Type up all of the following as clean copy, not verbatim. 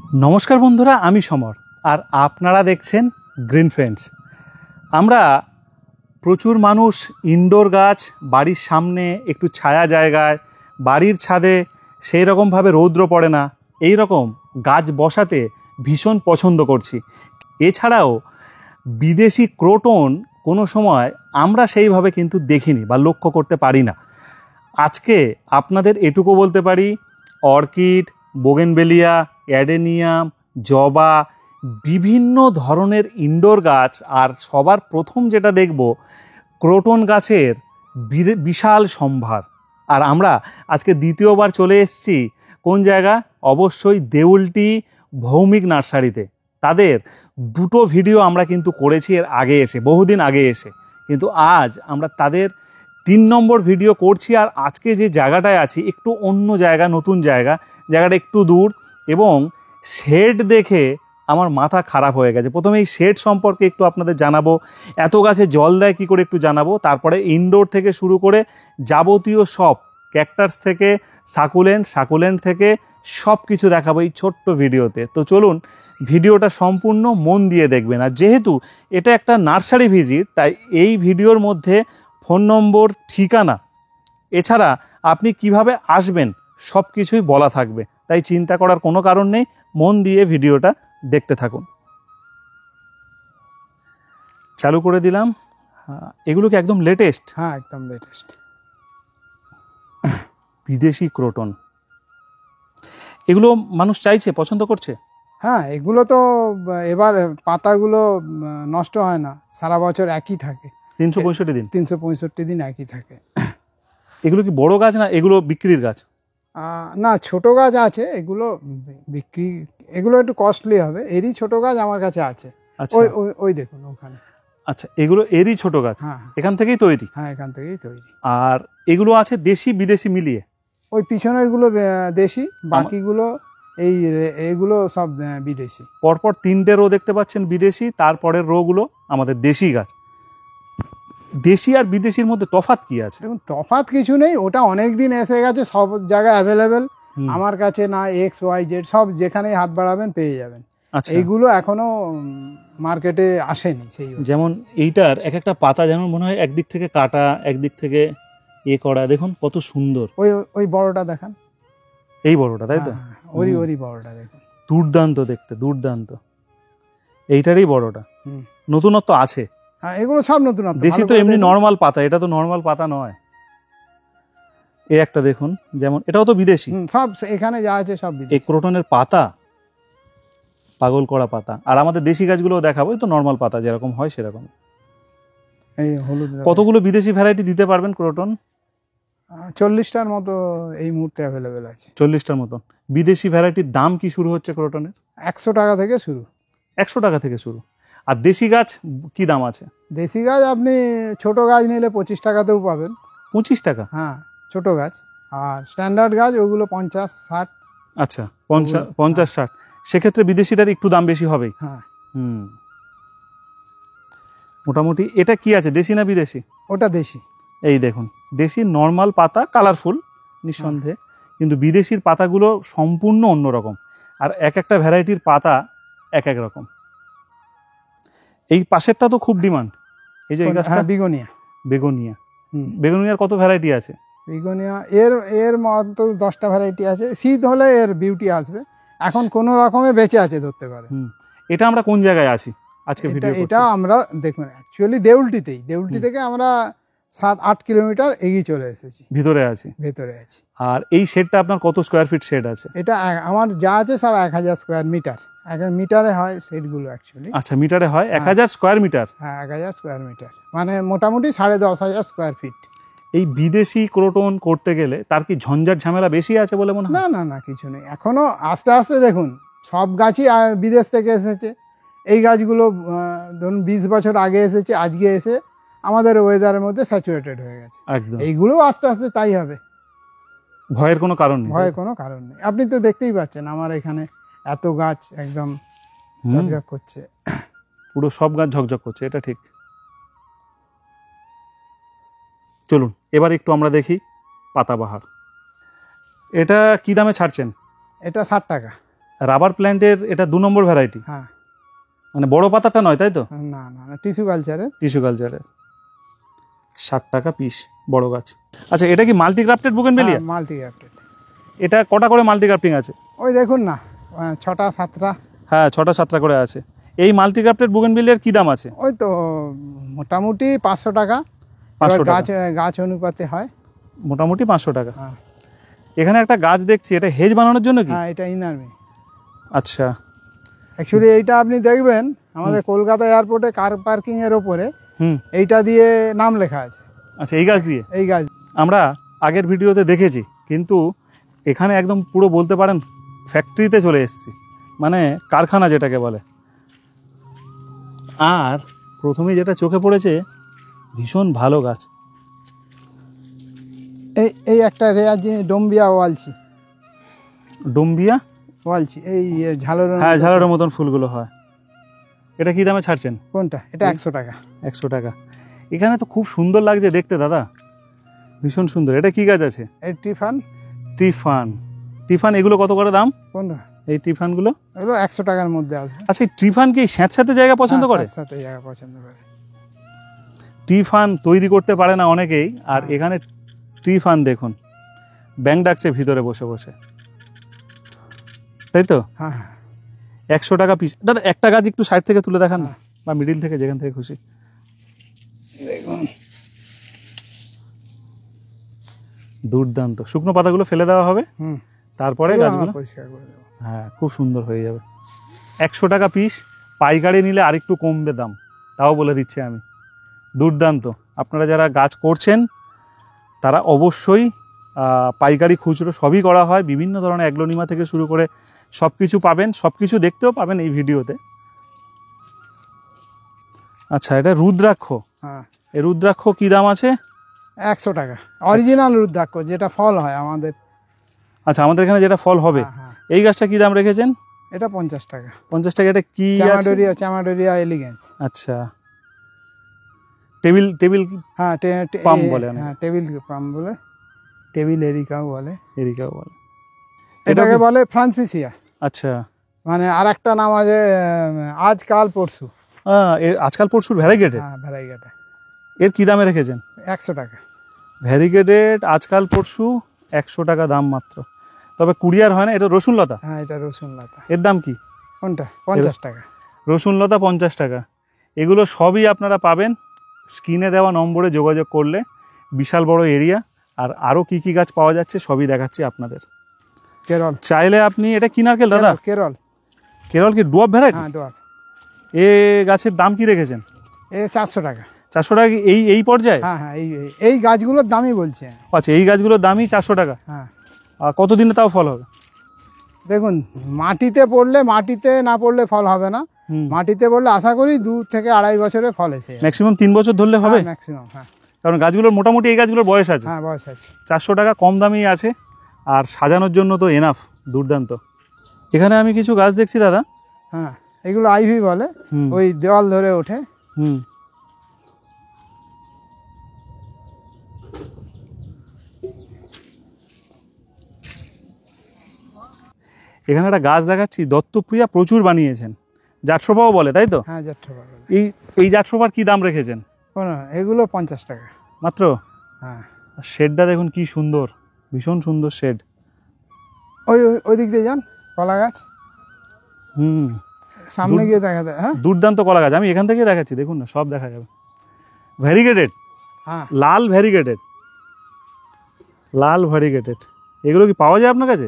नमस्कार बंधुरा आमी समर और आपनारा देखछेन ग्रीन फ्रेंड्स। आमरा प्रचुर मानुष इनडोर गाछ बाड़ीर सामने एकटू छाया जायगाय बाड़ीर छादे सेई रकम भावे रौद्र पड़े ना एई रकम गाछ बसाते भीषण पछंद करछि। एछाड़ाओ विदेशी क्रोटन कोनो समय आमरा सेइभावे किन्तु देखिनी बा लक्ष्य करते पारि ना। आजके आपनादेर एटुकु बोलते पारि अर्किड बोगेनवेलिया एडेनियाम जबा विभिन्न धरनेर इनडोर गाछ और सबार प्रथम जेटा देखबो क्रोटन गाछेर विशाल सम्भार। और आमरा आजके द्वितीयबार चले एसेछि कोन जायगा अवश्यई देउलटी भौमिक नार्सारिते। तादेर दुटो भिडियो आमरा किन्तु करेछि एर आगे एसे बहुदिन आगे एसे, किन्तु आज आमरा तादेर 3 नम्बर भिडियो करछि। और आजके जे जायगाटाय आछि एकटू अन्य जायगा नतून जायगा, जायगाटा एकटू दूर एबं शेड देखे आमार माथा खाराप हये गेছে। प्रथमे এই शेड सम्पर्के एकटू आपनादेर जानाबो, एत गाছে जल देয় कि करे एकटू जानाबो, तारपरे इनडोर थेके शुरू करे যাবতীয় सब ক্যাকটাস থেকে সাকুলেন্ট থেকে সব কিছু দেখাবো এই ছোট্ট ভিডিওতে। তো চলুন ভিডিওটা সম্পূর্ণ মন দিয়ে দেখবেন। আর যেহেতু এটা একটা নার্সারি ভিজিট তাই এই ভিডিওর মধ্যে ফোন নম্বর ঠিকানা এছাড়া আপনি কিভাবে আসবেন সব কিছুই বলা থাকবে, তাই চিন্তা করার কোনো কারণ নেই। মন দিয়ে ভিডিওটা দেখতে থাকুন। চালু করে দিলাম। এগুলো কি একদম লেটেস্ট? হ্যাঁ একদম লেটেস্ট বিদেশি ক্রোটন। এগুলো মানুষ চাইছে, পছন্দ করছে। হ্যাঁ এগুলো তো এবার পাতাগুলো নষ্ট হয় না, সারা বছর একই থাকে, 365 দিন একই থাকে। এগুলো কি বড় গাছ না এগুলো বিক্রির গাছ? না ছোট গাছ আছে, এগুলো বিক্রি, এগুলো একটু কস্টলি হবে। এরই ছোট গাছ আমার কাছে আছে। ওই ওই দেখুন ওখানে। আচ্ছা এগুলো এরই ছোট গাছ? হ্যাঁ এখান থেকেই তৈরি? হ্যাঁ এখান থেকেই তৈরি। আর এগুলো আছে দেশি বিদেশি মিলিয়ে? ওই পিছনের গুলো দেশি, বাকিগুলো এইগুলো সব বিদেশি। পরপর 3টে রো দেখতে পাচ্ছেন বিদেশি, তারপরের রো গুলো আমাদের দেশি গাছ। দেশি আর বিদেশির মধ্যে তফাৎ কি আছে? দেখুন তফাৎ কিছু নেই, ওটা অনেক দিন এসে গেছে, সব জায়গায় অ্যাভেলেবেল। আমার কাছে না XYZ সব যেখানেই হাত বাড়াবেন পেয়ে যাবেন। এইগুলো এখনো মার্কেটে আসেনি। সেই যেমন এইটার এক একটা পাতা যেমন মনে হয় একদিক থেকে কাটা একদিক থেকে করা। দেখুন কত সুন্দর। ওই বড়টা দেখান। এই বড়টা তাই তো? ওই বড়টা দেখুন, দুর্দান্ত দেখতে, দুর্দান্ত। এইটারই বড়টা। নতুনত্ব আছে। হ্যাঁ এগুলো সব নতুনত্ব। দেশি তো এমনি নরমাল পাতা, এটা তো নরমাল পাতা নয়। এই একটা দেখুন, যেমন এটাও তো বিদেশি। সব এখানে যা আছে সব বিদেশি। এই ক্রোটনের পাতা পাগল করা পাতা। আর আমাদের দেশি গাছগুলো দেখাবো, এই তো নরমাল পাতা যেরকম হয় সেরকম। এই হলুদ। কতগুলো বিদেশি ভ্যারাইটি দিতে পারবেন ক্রোটন? 40টার মতো এই মুহূর্তে অ্যাভেলেবেল আছে। 40টার মতো। বিদেশি ভ্যারাইটির দাম কি শুরু হচ্ছে ক্রোটনের? 100 টাকা থেকে শুরু। 100 টাকা থেকে শুরু। আর দেশি গাছ কি দাম আছে? দেশি গাছ আপনি ছোট গাছ নিলে 25 টাকাতেও পাবেন। 25 টাকা? হ্যাঁ ছোট গাছ। আর স্ট্যান্ডার্ড গাছ ওগুলো 50-60। আচ্ছা 50-60। সেক্ষেত্রে বিদেশিটার একটু দাম বেশি হবেই। হ্যাঁ মোটামুটি। এটা কি আছে, দেশি না বিদেশি? ওটা দেশি। এই দেখুন দেশি নর্মাল পাতা, কালারফুল নিঃসন্দেহে, কিন্তু বিদেশির পাতাগুলো সম্পূর্ণ অন্যরকম। আর এক একটা ভ্যারাইটির পাতা এক এক রকম। এই পাশেরটা তো খুব ডিমান্ড। এই যে গাছটা বেগোনিয়া। বেগোনিয়ার কত ভ্যারাইটি আছে? বেগোনিয়া এর মতো 10টা ভ্যারাইটি আছে। শীত হলে এর বিউটি আসবে, এখন কোন রকমে বেঁচে আছে ধরতে পারে। এটা আমরা কোন জায়গায় আছি আজকে ভিডিও করছি? এটা আমরা দেখুন অ্যাকচুয়ালি দেউলটি থেকে আমরা 7-8 কিলোমিটার এগিয়ে চলে এসেছি। ভিতরে আছি। আর এই শেডটা আপনার কত স্কয়ার ফিট শেড আছে? এটা আমার যা আছে সব 1000 স্কয়ার মিটার। 1 মিটারে হয় শেডগুলো অ্যাকচুয়ালি। আচ্ছা মিটারে হয় 1000 স্কয়ার মিটার? হ্যাঁ 1000 স্কয়ার মিটার, মানে মোটামুটি 10,500 স্কয়ার ফিট। এই বিদেশি ক্রোটন করতে গেলে তার কি ঝঞ্ঝাট ঝামেলা বেশি আছে বলে মনে হয়? না কিছু নেই। এখনো আস্তে আস্তে দেখুন সব গাছই বিদেশ থেকে এসেছে। এই গাছগুলো ধরুন 20 বছর আগে এসেছে, আজকে এসে আমাদের ওয়েদারের মধ্যে স্যাচুরেটেড হয়ে গেছে। এইগুলো আস্তে আস্তে তাই হবে। ভয়ের কোনো কারণ নেই। আপনি তো দেখতেই পাচ্ছেন আমার এখানে এত গাছ একদম ঝকঝক করছে। পুরো সব গাছ ঝকঝক করছে, এটা ঠিক। চলুন এবার একটু আমরা দেখি পাতাবাহার। এটা কি দামে ছাড়ছেন? এটা 60 টাকা। রাবার প্ল্যান্টের এটা 2 নম্বর ভ্যারাইটি, হ্যাঁ। মানে বড় পাতাটা নয় তাই তো? না না না, টিস্যু কালচারের। টিস্যু কালচারের 60 টাকা পিস বড় গাছ। আচ্ছা, এটা কি multi grafted bougainvillea? Multi grafted. এটা কটা করে মাল্টি গ্রাফটিং আছে? ওই দেখুন না, 6টা 7টা। হ্যাঁ, 6টা 7টা করে আছে। এই মাল্টি গ্রাফটেড বুগেনভেলিয়ার কি দাম আছে? ওই তো মোটামুটি 500 টাকা। 500 টাকা। গাছ অনুপাতে হয়। মোটামুটি 500 টাকা। হ্যাঁ এখানে একটা গাছ দেখছি, এটা হেজ বানানোর জন্য কি? হ্যাঁ, এটা ইনারমি। আচ্ছা। অ্যাকচুয়ালি এইটা আপনি দেখবেন আমাদের কলকাতা এয়ারপোর্টে কার পার্কিং এর ওপরে হুম। এইটা দিয়ে নাম লেখা আছে। আচ্ছা, এই গাছ দিয়ে? এই গাছ আমরা আগের ভিডিওতে দেখেছি, কিন্তু এখানে একদম পুরো বলতে পারেন ফ্যাক্টরিতে চলে এসেছি, মানে কারখানা যেটাকে বলে। আর প্রথমেই যেটা চোখে পড়েছে, ভীষণ ভালো গাছ। এই একটা রেয়ার জিনিস, ডোম্বিয়া ওয়ালচি। ডোম্বিয়া ওয়ালচি, এই ঝালরের। হ্যাঁ, ঝালরের মতন ফুলগুলো হয়। এটা কি দামে ছাড়ছেন? কোনটা? এটা 100 টাকা। 100 টাকা। এখানে তো খুব সুন্দর লাগছে দেখতে দাদা, ভীষণ সুন্দর। এটা কি গাছ আছে? এই টিফান। টিফান। টিফান এগুলো কত করে দাম? কোনটা? এই টিফানগুলো এগুলো 100 টাকার মধ্যে আসবে। আচ্ছা, এই টিফান কি স্যাঁতস্যাঁতে জায়গা পছন্দ করে? সাথে জায়গা পছন্দ করে। টিফান তৈরি করতে পারে না অনেকেই, আর হ্যাঁ। এখানে টিফান দেখুন, ব্যাং ডাকছে ভিতরে বসে বসে, তাই তো? হ্যাঁ হ্যাঁ। 100 টাকা পিস। দাদা একটা গাছ একটু সাইড থেকে তুলে দেখান না, হ্যাঁ। বা মিডিল থেকে, যেখান থেকে খুশি। দেখুন দুর্দান্ত। শুকনো পাতাগুলো ফেলে দেওয়া হবে, হুম, তারপরে এগুলো গাছগুলো আমরা পরিষ্কার করে দেবো। হ্যাঁ, খুব সুন্দর হয়ে যাবে। 100 টাকা পিস। পাইকারি নিলে আরেকটু কমবে দাম, তাও বলে দিচ্ছি আমি। দুর্দান্ত। আপনারা যারা গাছ করছেন তারা অবশ্যই পাইকারি খুচরো সবই করা হয়। বিভিন্ন ধরনের অ্যাগ্লোনিমা থেকে শুরু করে সব কিছু পাবেন, সব কিছু দেখতেও পাবেন এই ভিডিওতে। আচ্ছা, এটা রুদ্রাক্ষ। হ্যাঁ, এই রুদ্রাক্ষ কি দাম আছে? 100 টাকা। অরিজিনাল রুদ্রাক্ষ, যেটা ফল হয় আমাদের। আচ্ছা, আমাদের এখানে যেটা ফল হবে। হ্যাঁ, হ্যাঁ। এই গাছটা কি দাম রেখেছেন? এটা 50 টাকা। 50 টাকা। এটা কি আছে? চামাডোরিয়া এলিগেন্স। আচ্ছা, টেবিল টেবিল হ্যাঁ, পাম বলে অনেকে। হ্যাঁ, টেবিল পাম বলে, টেবিল এরিকাও বলে, এরিকাও বলে। এটাকে বলে ফ্রান্সিসিয়া। আচ্ছা, মানে আর একটা নাম আছে আজকাল পরশু। আজকাল পরশুর ভ্যারিগেটেড। হ্যাঁ, ভ্যারাইগাটা। এর কি দামে রেখেছেন? 100 টাকা। ভ্যারিগেটেড আজকাল পরশু 100 টাকা দাম মাত্র। তবে কুরিয়ার হয় না। এটা রসুন লতা। হ্যাঁ, এটা রসুন লতা। এর দাম কি? কোনটা? 50 টাকা। রসুন লতা 50 টাকা। এগুলো সবই আপনারা পাবেন স্ক্রিনে দেওয়া নম্বরে যোগাযোগ করলে। বিশাল বড় এরিয়া। আর আরও কি কি গাছ পাওয়া যাচ্ছে সবই দেখাচ্ছি আপনাদের। কেরল। চাইলে আপনি, এটা কি নারকেল দাদা? কেরল। কেরল কি ডুয়ার্ফ ভ্যারাইটি? হ্যাঁ, ডোয়ার। এ গাছের দাম কি রেখেছেন? 400 টাকা। 400 টাকা কি এই পর্যায়ে? হ্যাঁ হ্যাঁ, এই গাছগুলোর দামই বলছে। আচ্ছা, এই গাছগুলোর দামই 400 টাকা। হ্যাঁ। আর কতদিনে তাও ফল হবে? দেখুন, মাটিতে পড়লে, মাটিতে না পড়লে ফল হবে না। মাটিতে পড়লে আশা করি 2 থেকে 2.5 বছরে ফল এসে যাবে। ম্যাক্সিমাম 3 বছর ধরলে হবে? ম্যাক্সিমাম, হ্যাঁ। কারণ গাছগুলোর মোটামুটি, এই গাছগুলোর বয়স আছে। হ্যাঁ, বয়স আছে। 400 টাকা কম দামি আছে, আর সাজানোর জন্য তো এনাফ। দুর্দান্ত। এখানে আমি কিছু গাছ দেখছি দাদা। হ্যাঁ, এগুলো আইভি বলে। হুম। ওই দেওয়াল ধরে ওঠে। হুম। এখানে একটা গাছ দেখাচ্ছি, দত্তপ্রিয়া প্রচুর বানিয়েছেন। জাটসোপাও বলে, তাই তো? হ্যাঁ, জাটসোপা বলে। এই জাটসোপার কি দাম রেখেছেন? এগুলো 50 টাকা মাত্র? হ্যাঁ। শেডটা দেখুন কি সুন্দর, ভীষণ সুন্দর শেড। ওই দিক দিয়ে যান, কলা গাছ। হুম। সামনে গিয়ে দেখা যায়। হ্যাঁ, দুর্দান্ত কলা গাছ। আমি এখান থেকে দেখাচ্ছি, দেখুন না, সব দেখা যাবে। ভ্যারিগেটেড। হ্যাঁ, লাল ভ্যারিগেটেড। লাল ভ্যারিগেটেড। এগুলো কি পাওয়া যায় আপনার কাছে?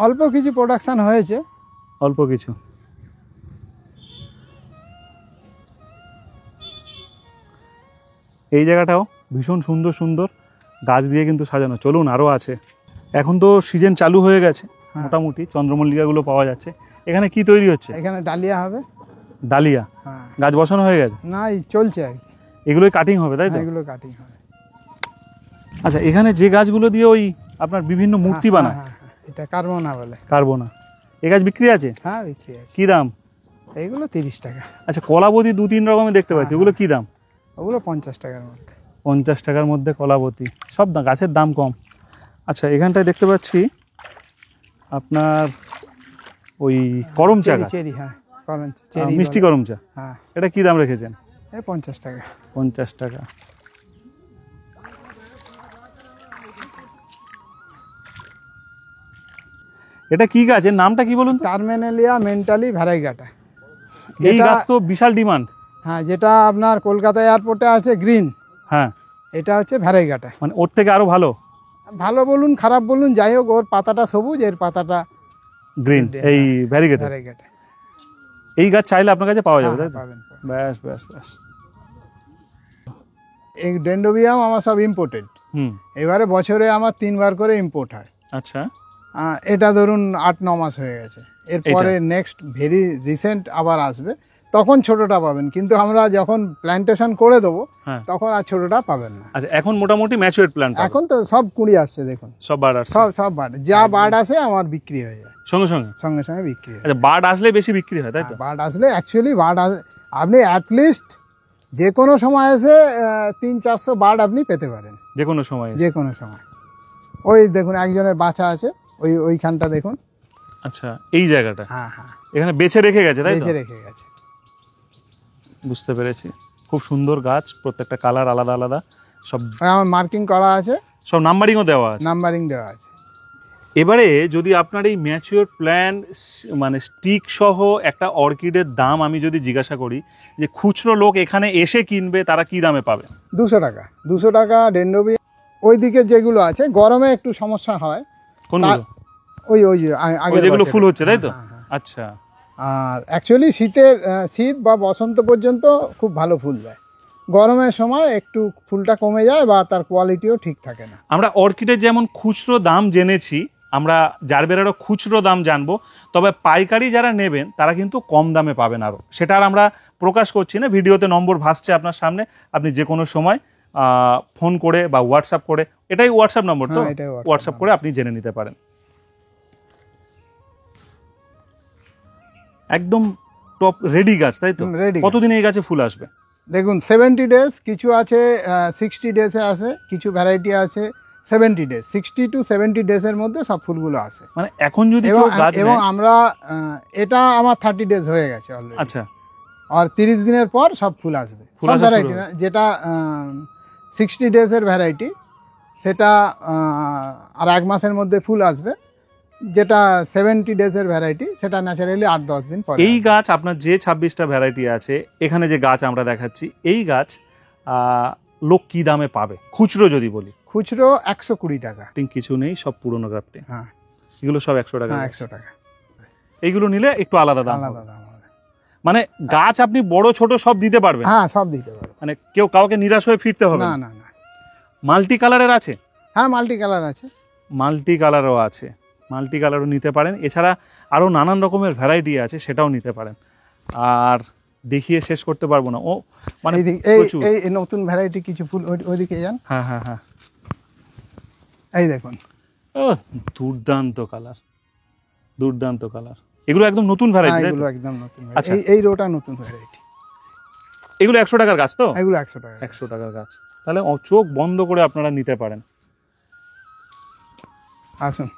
অল্প কিছু প্রোডাকশন হয়েছে। অল্প কিছু। এই জায়গাটাও ভীষণ সুন্দর সুন্দর গাছ দিয়ে কিন্তু সাজানো। চলুন, আরও আছে। এখন তো সিজন চালু হয়ে গেছে, মোটামুটি চন্দ্রমল্লিকাগুলো পাওয়া যাচ্ছে। এখানে কি তৈরি হচ্ছে? এখানে ডালিয়া হবে। ডালিয়া। হ্যাঁ। গাছ বসানো হয়ে গেছে? না, চলছে আর কি। এগুলোই কাটিং হবে, তাই তো? এগুলো কাটিং হবে। আচ্ছা, এখানে যে গাছগুলো দিয়ে ওই আপনার বিভিন্ন মূর্তি বানায়, এটা কার্বোনা বলে। কার্বোনা। এই গাছ বিক্রি আছে? হ্যাঁ, বিক্রি আছে। কি দাম? এইগুলো 30 টাকা। আচ্ছা, কলাবতী 2-3 রকমের দেখতে পাচ্ছি, ওগুলো কি দাম? ওগুলো 50 টাকার মধ্যে। 50 টাকার মধ্যে কলাবতী। সব গাছের দাম কম। আচ্ছা, এখানটায় দেখতে পাচ্ছি আপনার ওই করম চা গাছ, চেরি, হ্যাঁ করম চেরি, মিষ্টি করম চা। হ্যাঁ, এটা কি দাম রেখেছেন? 50 টাকা। 50 টাকা। এটা কি গাছ, এর নামটা কি বলুন তো? টার্মিনেলিয়া মেন্টালি ভ্যারাইগাটা। এই গাছ তো বিশাল ডিমান্ড। হ্যাঁ, যেটা আপনার কলকাতা এয়ারপোর্টে আছে গ্রিন, হ্যাঁ, এটা হচ্ছে ভ্যারাইগাটা। মানে ওর থেকে আরো ভালো? ভালো বলুন খারাপ বলুন, যাই হোক, ওর পাতাটা সবুজ, এর পাতাটা গ্রিন। এই ভ্যারিগেটেড ভ্যারাইগাটা। এই গাছ চাইলে আপনার কাছে পাওয়া যাবে, হ্যাঁ, তাই তো? পাবেন। ব্যাস ব্যাস ব্যাস। এই ডেন্ডোবিয়াম আমার সব ইম্পোর্টেড। এবারে বছরে আমার 3 বার করে ইম্পোর্ট হয়। আচ্ছা, এটা ধরুন 8-9 মাস হয়ে গেছে। এরপরে নেক্সট ভেরি রিসেন্ট আবার আসবে, তখন ছোটটা পাবেন, কিন্তু আমরা যখন প্ল্যান্টেশন করে দেবো তখন আর ছোটটা পাবেন না। আচ্ছা, এখন মোটামুটি ম্যাচিউরড প্ল্যান্ট। এখন তো সব কুড়ি আসছে, দেখুন সব বার্ড আসছে, সব বার্ড, যা বার্ড আসে আমার বিক্রি হয়ে যায় সঙ্গে সঙ্গে সঙ্গে সঙ্গে বিক্রি হয়। আচ্ছা, বার্ড আসলে বেশি বিক্রি হয়, তাই তো? বার্ড আসলে অ্যাকচুয়ালি আপনি অ্যাটলিস্ট যে কোনো সময় এসে 300-400 বার্ড আপনি পেতে পারেন, যে কোনো সময়, যে কোনো সময়। ওই দেখুন একজনের বাচ্চা আছে, ওইখানটা দেখুন। আচ্ছা, এই জায়গাটা, হ্যাঁ হ্যাঁ, এখানে বেছে রেখে গেছে, তাই তো? বেছে রেখে গেছে। বুঝতে পেরেছি। খুব সুন্দর গাছ, প্রত্যেকটা কালার আলাদা আলাদা, সব আমার মার্কিং করা আছে, সব নাম্বারিংও দেওয়া আছে। নাম্বারিং দেওয়া আছে। এবারে যদি আপনার এই ম্যাচিওর প্ল্যান্ট মানে স্টিক সহ একটা অর্কিডের দাম আমি যদি জিজ্ঞাসা করি, যে খুচরো লোক এখানে এসে কিনবে, তারা কি দামে পাবে? 200 টাকা। 200 টাকা ডেন্ডোবিয়াম। ওইদিকে যেগুলো আছে গরমে একটু সমস্যা হয়। কোনগুলো? ওই যে আগে যেগুলো ফুল হচ্ছে, তাই তো? আচ্ছা। আর অ্যাকচুয়ালি শীত বা বসন্ত পর্যন্ত খুব ভালো ফুল দেয়, গরমের সময় একটু ফুলটা কমে যায় বা তার কোয়ালিটিও ঠিক থাকে না। আমরা অর্কিডের যেমন খুচরো দাম জেনেছি, আমরা জারবেরারও খুচরো দাম জানবো, তবে পাইকারি যারা নেবেন তারা কিন্তু কম দামে পাবেন আরও। সেটা আর আমরা প্রকাশ করছি না, ভিডিওতে নম্বর ভাসছে আপনার সামনে, আপনি যে কোনো সময় ফোন করে বা হোয়াটসঅ্যাপ করে, এটাই হোয়াটসঅ্যাপ নম্বর তো, হোয়াটসঅ্যাপ করে আপনি জেনে নিতে পারেন। একদম টপ রেডি গাছ, তাই তো? কতদিন এই গাছে ফুল আসবে? দেখুন 70 ডেজ, কিছু আছে 60 ডেজে আসে, কিছু ভ্যারাইটি আছে 70 ডেজ। 60 to 70 ডেজের মধ্যে সব ফুলগুলো আসে। মানে এখন যদি কেউ গাছ এবং আমরা এটা আমার 30 ডেজ হয়ে গেছে অলরেডি। আচ্ছা, আর 30 দিনের পর সব ফুল আসবে। ফুল ভ্যারাইটি না, যেটা 60 ডেজের ভ্যারাইটি সেটা আর 1 মাসের মধ্যে ফুল আসবে। যেটা 70 ডেজের ভ্যারাইটি সেটা ন্যাচারালি 8-10 দিন পরে। এই গাছ আপনার যে 26টা ভ্যারাইটি আছে, এখানে যে গাছ আমরা দেখাচ্ছি, এই গাছ লোক কি দামে পাবে খুচরো যদি বলি? খুচরো 120 টাকা। কিছু নেই, সব পুরনো গ্রাফটে। হ্যাঁ, এগুলো সব 100 টাকা। 100 টাকা। এইগুলো নিলে একটু আলাদা দাম। আলাদা দাম হবে। মানে গাছ আপনি বড় ছোট সব দিতে পারবেন? হ্যাঁ, সব দিতে পারবেন, মানে কেউ কাউকে নিরাশ হয়ে ফিরতে হবে না না না। মাল্টি কালারের আছে? হ্যাঁ, মাল্টি কালার আছে। মাল্টি কালারও আছে, মাল্টি কালারও নিতে পারেন। এছাড়া আরও নানান রকমের ভ্যারাইটি আছে, সেটাও নিতে পারেন। আর দেখিয়ে শেষ করতে পারবো না, ও মানে এই নতুন ভ্যারাইটি কিছু ফুল ওইদিকে যান। হ্যাঁ হ্যাঁ হ্যাঁ, এই দেখুন, ও দুর্দান্ত কালার, দুর্দান্ত কালার। এগুলো একদম নতুন ভ্যারাইটি? এগুলো একদম নতুন। আচ্ছা, এই রোটা নতুন ভ্যারাইটি। এগুলো 100 টাকার গাছ তো? এগুলো 100 টাকা। 100 টাকার গাছ, তাহলে চোখ বন্ধ করে আপনারা নিতে পারেন। আসুন।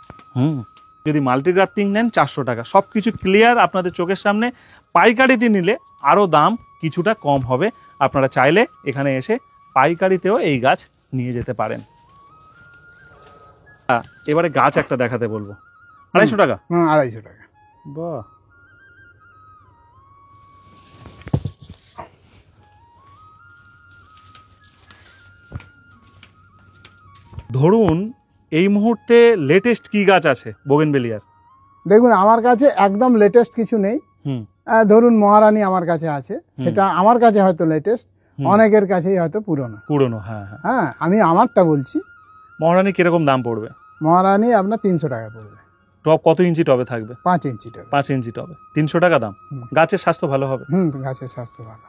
যদি মাল্টিগ্রাফটিং নেন 400 টাকা। সব কিছু ক্লিয়ার আপনাদের চোখের সামনে। পাইকারিতে নিলে আরও দাম কিছুটা কম হবে। আপনারা চাইলে এখানে এসে পাইকারিতেও এই গাছ নিয়ে যেতে পারেন। এবারে গাছ একটা দেখাতে বলবো। 250 টাকা? 250 টাকা। বাহ, ধরুন এই মুহূর্তে লেটেস্ট কি গাছ আছে বোগেনভেলিয়ার? দেখুন আমার কাছে একদম লেটেস্ট কিছু নেই। ধরুন মহারানী আমার কাছে আছে, সেটা আমার কাছে হয়তো লেটেস্ট, অনেকের কাছেই হয়তো পুরনো। হ্যাঁ হ্যাঁ হ্যাঁ, আমি আমারটা বলছি। মহারানী কিরকম দাম পড়বে? মহারানী আপনার 300 টাকা পড়বে। টপ কত ইঞ্চি টবে থাকবে? 5 ইঞ্চি টবে। 5 ইঞ্চি টবে 300 টাকা দাম। গাছের স্বাস্থ্য ভালো হবে? গাছের স্বাস্থ্য ভালো।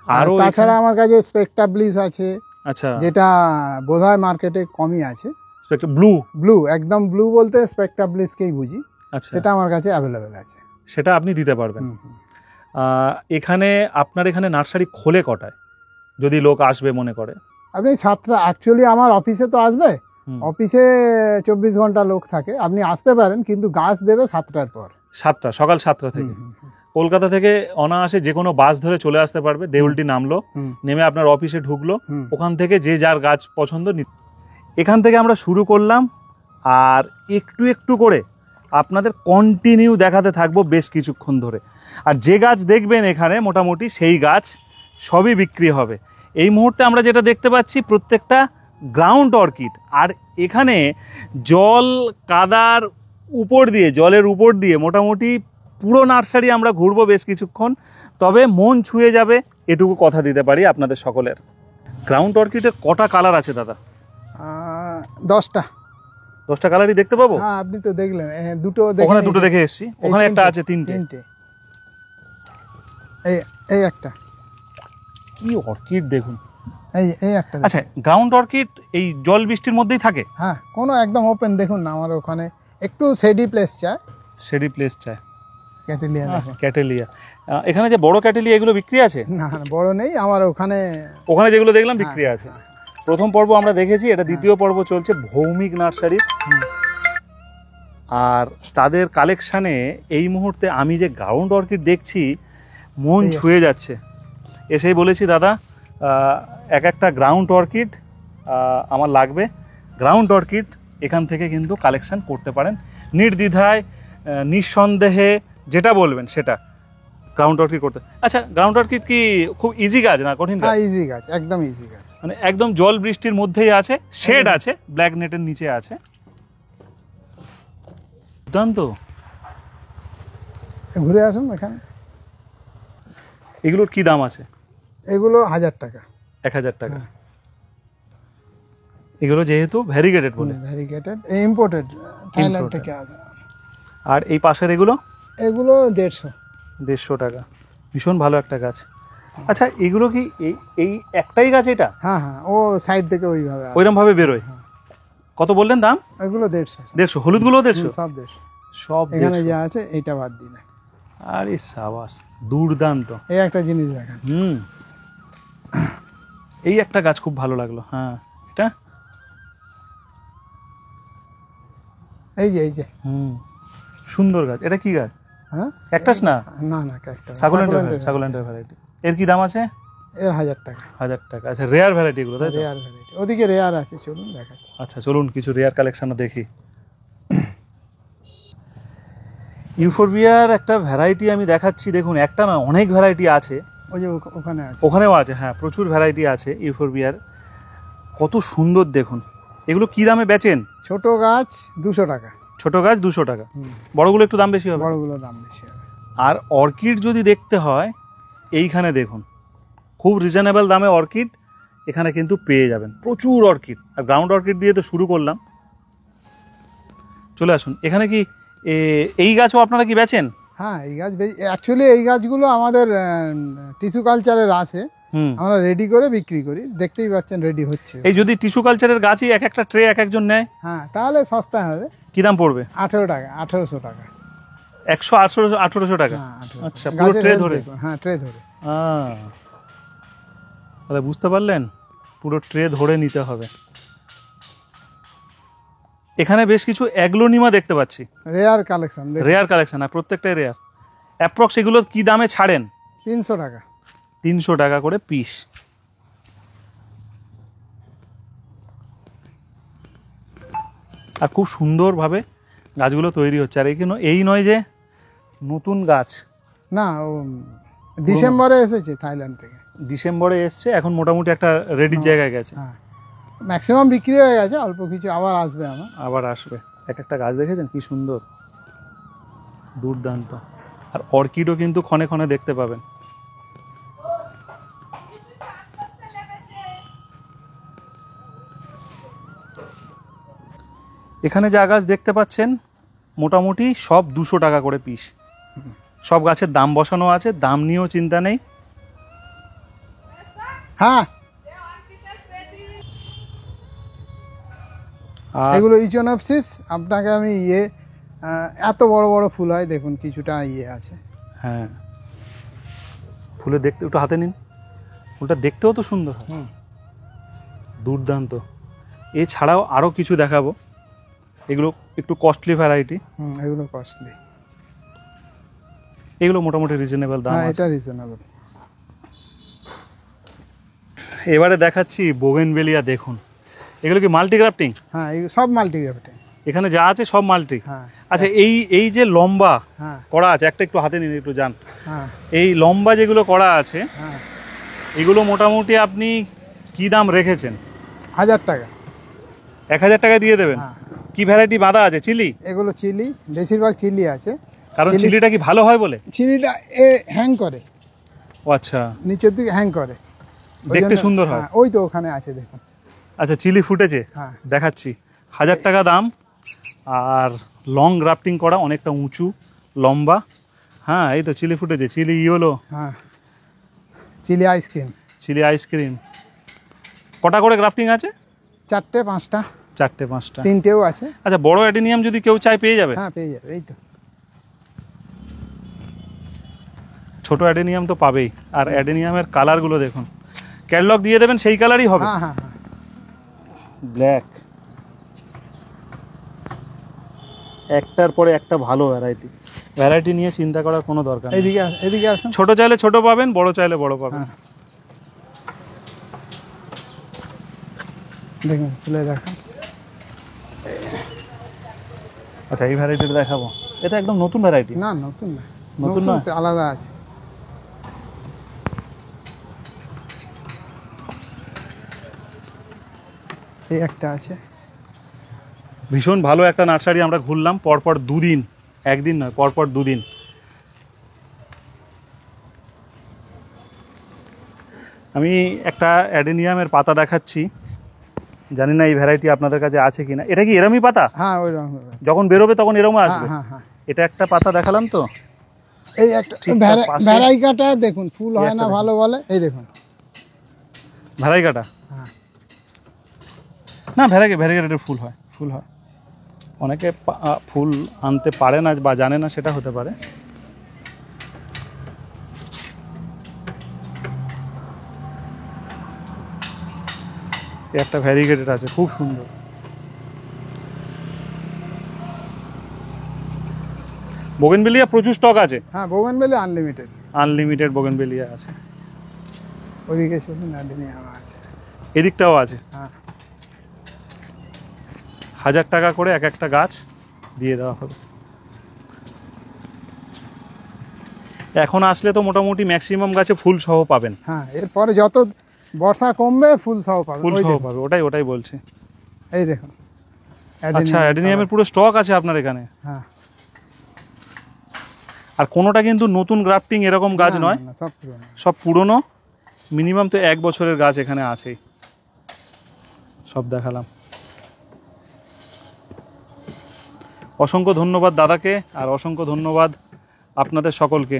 আর তাছাড়া আমার কাছে স্পেকটাব্লিস আছে। আচ্ছা, যেটা বোধহয় মার্কেটে কমই আছে। ব্লু একদম ব্লু বলতে স্পেকটাব্লিসকেই বুঝি। আচ্ছা, সেটা আমার কাছে অ্যাভেলেবেল আছে, সেটা আপনি দিতে পারবেন। এখানে আপনার এখানে নার্সারি খোলে কটায় যদি লোক আসবে মনে করে? আপনি 7টা, অ্যাকচুয়ালি আমার অফিসে তো আসবে, অফিসে 24 ঘন্টা লোক থাকে, আপনি আসতে পারেন, কিন্তু গাছ দেবে 7টার পর। 7টা, সকাল 7টা থেকে। কলকাতা থেকে অনায়াসে যে কোনো বাস ধরে চলে আসতে পারবে। দেউলটি নামলো, নেমে আপনার অফিসে ঢুকলো, ওখান থেকে যে যার গাছ পছন্দ এখান থেকে আমরা শুরু করলাম, আর একটু একটু করে আপনাদের কন্টিনিউ দেখাতে থাকবো বেশ কিছুক্ষণ ধরে। আর যে গাছ দেখবেন এখানে মোটামুটি সেই গাছ সবই বিক্রি হবে। এই মুহূর্তে আমরা যেটা দেখতে পাচ্ছি প্রত্যেকটা গ্রাউন্ড অর্কিড। আর এখানে জল কাদার উপর দিয়ে, জলের উপর দিয়ে মোটামুটি পুরো নার্সারি আমরা ঘুরবো বেশ কিছুক্ষণ, তবে মন ছুঁয়ে যাবে এটুকু কথা দিতে পারি আপনাদের সকলের। গ্রাউন্ড অর্কিডের কটা কালার আছে দাদা? 10টা। 10টা কালারই দেখতে পাবো? হ্যাঁ, আপনি তো দেখলেন, দুটো ওখানে দুটো দেখে এসেছি, ওখানে একটা আছে, তিনটে। এই একটা কি অর্কিড দেখুন, এই একটা। আচ্ছা, গ্রাউন্ড অর্কিড এই জল বৃষ্টির মধ্যেই থাকে? হ্যাঁ, কোনো একদম ওপেন দেখুন না, আমার ওখানে একটু শেডি প্লেস চাই। শেডি প্লেস চাই। ক্যাটেলিয়া দেখুন, ক্যাটেলিয়া। এখানে যে বড় ক্যাটেলিয়া এগুলো বিক্রি আছে? না, বড় নেই আমার ওখানে যেগুলো দেখলাম বিক্রি আছে। প্রথম পর্ব আমরা দেখেছি, এটা দ্বিতীয় পর্ব চলছে ভৌমিক নার্সারি। আর তাদের কালেকশানে এই মুহূর্তে আমি যে গ্রাউন্ড অর্কিড দেখছি মন ছুঁয়ে যাচ্ছে। এসেই বলেছি দাদা একটা গ্রাউন্ড অর্কিড আমার লাগবে। গ্রাউন্ড অর্কিড এখান থেকে কিন্তু কালেকশন করতে পারেন নির্দ্বিধায়, নিঃসন্দেহে, যেটা বলবেন সেটা গ্রাউন্ড অর্কিড করতে। আচ্ছা, গ্রাউন্ড অর্কিড কি খুব ইজি গাছ না কঠিন গাছ? ইজি গাছ, একদম ইজি গাছ, মানে একদম জল বৃষ্টির মধ্যেই আছে, শেড আছে, ব্ল্যাক নেটের নিচে আছে। দুর্দান্ত। ঘুরে আসুন এখানে। এগুলোর কি দাম আছে? এগুলো 1000 টাকা। 1000 টাকা। এগুলো যেহেতু ভ্যারিগেটেড বলে, ভ্যারিগেটেড, ইম্পোর্টেড, থাইল্যান্ড থেকে আসে। আর এই পাশের এগুলো 150 টাকা। ভীষণ ভালো একটা গাছ। আচ্ছা, এগুলো কি এই একটাই গাছ এটা? হ্যাঁ, ও সাইড থেকে ওইভাবে ওইরকম ভাবে বেরোয়। কত বললেন দাম? এগুলো 150। হলুদগুলো 150? সব 150। সব এখানে যা আছে এটা বাদ দিলে। আরে সাবাস, দুর্দান্ত। এই একটা জিনিস দেখেন। এই একটা গাছ খুব ভালো লাগলো। হ্যাঁ, এটা এই যে সুন্দর গাছ। এটা কি গাছ? হ্যাঁ, ক্যাকটাস না? না, ক্যাকটাস। সাকুলেন্টের ভ্যারাইটি। এর কি দাম আছে? এর 1000 টাকা। 1000 টাকা। আচ্ছা, রেয়ার ভ্যারাইটি এগুলো, তাই তো? রেয়ার ভ্যারাইটি, ওদিকে রেয়ার আছে, চলুন দেখাচ্ছি। আচ্ছা, চলুন কিছু রেয়ার কালেকশনও দেখি। ইউফোরবিয়ার একটা ভ্যারাইটি আমি দেখাচ্ছি, দেখুন, একটা না অনেক ভ্যারাইটি আছে। ওই যে ওখানে আছে, ওখানেও আছে। হ্যাঁ, প্রচুর ভ্যারাইটি আছে ইউফোরবিয়ার। কত সুন্দর দেখুন। এগুলো কি দামে বেচেন? ছোট গাছ 200 টাকা। ছোট গাছ 200 টাকা। বড়গুলো একটু দাম বেশি হবে? বড়গুলো দাম বেশি হবে। আর অর্কিড যদি দেখতে হয়, এইখানে দেখুন, খুব রিজনেবল দামে অর্কিড এখানে কিন্তু পেয়ে যাবেন, প্রচুর অর্কিড। আর গ্রাউন্ড অর্কিড দিয়ে তো শুরু করলাম। চলে আসুন। এখানে কি এই গাছও আপনারা কি বেচেন? হ্যাঁ, এই গাছ অ্যাকচুয়ালি এই গাছগুলো আমাদের টিস্যু কালচারের আছে, আমরা রেডি করে বিক্রি করি। দেখতেই পাচ্ছেন রেডি হচ্ছে। এই যদি টিস্যু কালচারের গাছই একটা ট্রে এক একজন নেয়, হ্যাঁ, তাহলে সস্তা হবে। কি দাম পড়বে? 18 টাকা, 1800 টাকা। 1800 টাকা? আচ্ছা, পুরো ট্রে ধরে? হ্যাঁ, ট্রে ধরে। তাহলে বুঝতে পারলেন, পুরো ট্রে ধরে নিতে হবে। এখানে বেশ কিছু অ্যাগ্লোনিমা দেখতে পাচ্ছি। Rare collection. আর প্রত্যেকটাই রেয়ার। অ্যাপ্রক্স এগুলো কি দামে ছাড়েন? 300 টাকা। 300 টাকা করে পিস। আর খুব সুন্দরভাবে গাছগুলো তৈরি হচ্ছে। আর এই নয় যে নতুন গাছ না, ডিসেম্বরে এসেছে থাইল্যান্ড থেকে। ডিসেম্বরে এসছে, এখন মোটামুটি একটা রেডির জায়গায় গেছে। হ্যাঁ, ম্যাক্সিমাম বিক্রি হয়ে গেছে, অল্প কিছু আবার আসবে। আবার আসবে। একটা গাছ দেখেছেন কি সুন্দর, দুর্দান্ত। আর অর্কিডও কিন্তু ক্ষণে ক্ষণে দেখতে পাবেন। এখানে যা গাছ দেখতে পাচ্ছেন মোটামুটি সব 200 টাকা করে পিস। সব গাছের দাম বসানো আছে, দাম নিয়েও চিন্তা নেই। হ্যাঁ, এগুলো ইচিনোপসিস। আপনাকে আমি এত বড় বড় ফুল হয়, দেখুন কিছুটা আছে। হ্যাঁ, ফুলে দেখতে, একটু হাতে নিন। ফুলটা দেখতেও তো সুন্দর হয়। দুর্দান্ত। এছাড়াও আরও কিছু দেখাবো। এগুলো একটু কস্টলি ভ্যারাইটি। এগুলো কস্টলি। এগুলো মোটামুটি রিজনেবল দাম হ্যাঁ আছে। এটা রিজনেবল। এবারে দেখাচ্ছি বোগেনভেলিয়া, দেখুন এগুলো কি মাল্টি গ্রাফটিং? হ্যাঁ এই সব মাল্টি গ্রাফটিং। এখানে যা আছে সব মাল্টি। হ্যাঁ আচ্ছা, এই যে লম্বা হ্যাঁ করা আছে, একটা একটু হাতে নিন, একটু যান। হ্যাঁ এই লম্বা যেগুলো করা আছে হ্যাঁ এগুলো মোটামুটি আপনি কি দাম রেখেছেন? 1000 টাকা। 1000 টাকা দিয়ে দেবেন? হ্যাঁ কি ভ্যারাইটি বাঁধা আছে? চিলি? এগুলো চিলি, বেশিরভাগ চিলি আছে। কারণ চিলি- চিলিটা কি ভালো হয় বলে? চিলিটা হ্যাং করে, ও আচ্ছা, নিচের দিকে হ্যাং করে, ওই দেখতে জন্য- সুন্দর হয়। হ্যাঁ, ওই তো ওখানে আছে দেখুন। আচ্ছা, চিলি ফুটেছে, হ্যাঁ দেখাচ্ছি। 1000 টাকা দাম, আর লং গ্রাফটিং করা, অনেকটা উঁচু লম্বা। হ্যাঁ এই তো চিলি ফুটেছে, চিলি ইয়েলো, হ্যাঁ চিলি আইসক্রিম। Chilli ice cream. কটা করে গ্রাফটিং আছে? 4টে 5টা, 4টে 5টা। 3টেও আছে। আচ্ছা, বড় অ্যাডেনিয়াম যদি কেউ চায় পেয়ে যাবে? হ্যাঁ পেয়ে যাবে, এই তো। ছোট অ্যাডেনিয়াম তো পাবেই। আর অ্যাডেনিয়ামের কালারগুলো দেখুন, ক্যাটালগ দিয়ে দেবেন সেই কালারই হবে। হ্যাঁ হ্যাঁ হ্যাঁ ব্ল্যাক, একটার পরে একটা ভালো ভ্যারাইটি নিয়ে চিন্তা করার কোনো দরকার নেই। এদিকে আসুন। ছোট চাইলে ছোট পাবেন, বড় চাইলে বড় পাবেন। হ্যাঁ দেখুন খুলে দেখান। আচ্ছা, এই ভ্যারাইটিটা দেখাবো। এটা একদম নতুন ভ্যারাইটি। না নতুন না, নতুন নতুন না? আলাদা আছে। এই একটা আছে। ভীষণ ভালো একটা নার্সারি আমরা ঘুরলাম পরপর 2 দিন, একদিন নয়, পরপর 2 দিন। আমি একটা অ্যাডেনিয়ামের পাতা দেখাচ্ছি, জানি না এই ভ্যারাইটি আপনাদের কাছে আছে কিনা। এটা কি এরমই পাতা? হ্যাঁ ওই রকম। যখন বেরোবে তখন এরমই হ্যাঁ আসবে? হ্যাঁ হ্যাঁ এটা একটা পাতা দেখালাম তো। এই একটা ঠিক তার পাশে- ভ্যারাইকাটা দেখুন, ফুল এই হয় একটা না দেখুন। ভালো বলে, এই দেখুন। ভ্যারাইকাটা? হ্যাঁ না, ভ্যারাইকাটের ফুল হয়, ফুল হয়। অনেকে ফুল আনতে পারে না বা জানে না, সেটা হতে পারে। এই একটা ভ্যারিগেটেড আছে, খুব সুন্দর। বোগেনভেলিয়া প্রচুর স্টক আছে, হ্যাঁ বোগেনভেলিয়া আনলিমিটেড। আনলিমিটেড বোগেনভেলিয়া আছে। ওদিকে শুধু অ্যাডেনিয়াম আছে। এদিকটাও আছে। হ্যাঁ 1000 টাকা করে এক একটা গাছ দিয়ে দেওয়া হবে। এখন আসলে তো মোটামুটি ম্যাক্সিমাম গাছে ফুল সহ পাবেন। হ্যাঁ এরপরে যত বর্ষা কমবে ফুল সহ পাবে। ফুল ওই সহ দেখুন, পাবে, ওটাই বলছি। এই দেখুন আচ্ছা, অ্যাডেনিয়ামের পুরো স্টক আছে আপনার এখানে। হ্যাঁ আর কোনোটা কিন্তু নতুন গ্রাফটিং এরকম গাছ না, নয়, না, না, সব পুরনো। সব পুরনো। মিনিমাম তো 1 বছরের গাছ এখানে আছেই। সব দেখালাম। অসংখ্য ধন্যবাদ দাদাকে, আর অসংখ্য ধন্যবাদ আপনাদের সকলকে।